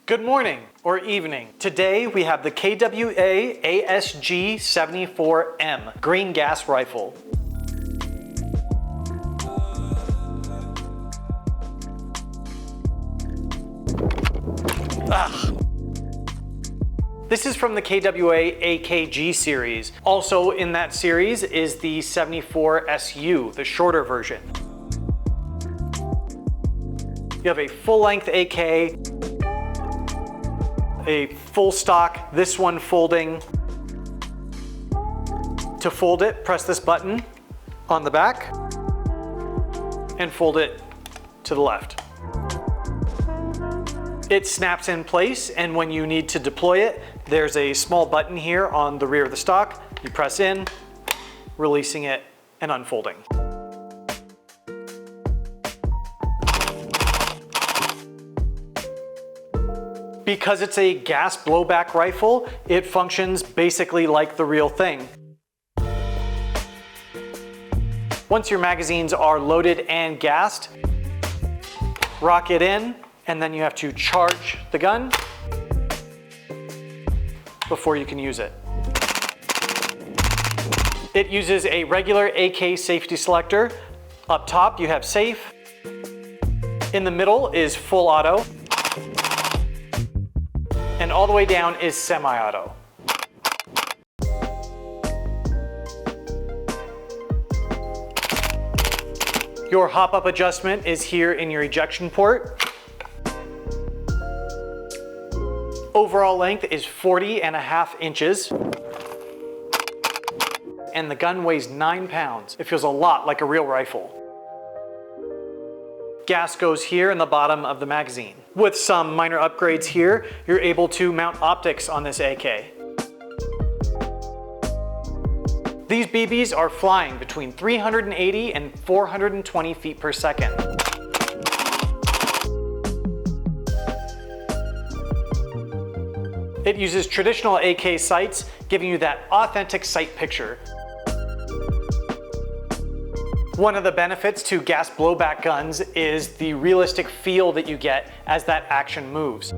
Good morning or evening. Today we have the KWA ASG-74M green gas rifle. This is from the KWA AKG series. Also in that series is the 74SU, the shorter version. You have a full-length AK, a full stock, this one folding. To fold it, press this button on the back and fold it to the left. It snaps in place, and when you need to deploy it, there's a small button here on the rear of the stock. You press in, releasing it and unfolding. Because it's a gas blowback rifle, it functions basically like the real thing. Once your magazines are loaded and gassed, rock it in, and then you have to charge the gun before you can use it. It uses a regular AK safety selector. Up top you have safe. In the middle is full auto. And all the way down is semi-auto. Your hop-up adjustment is here in your ejection port. Overall length is 40.5 inches. And the gun weighs 9 pounds. It feels a lot like a real rifle. Gas goes here in the bottom of the magazine. With some minor upgrades here, you're able to mount optics on this AK. These BBs are flying between 380 and 420 feet per second. It uses traditional AK sights, giving you that authentic sight picture. One of the benefits to gas blowback guns is the realistic feel that you get as that action moves.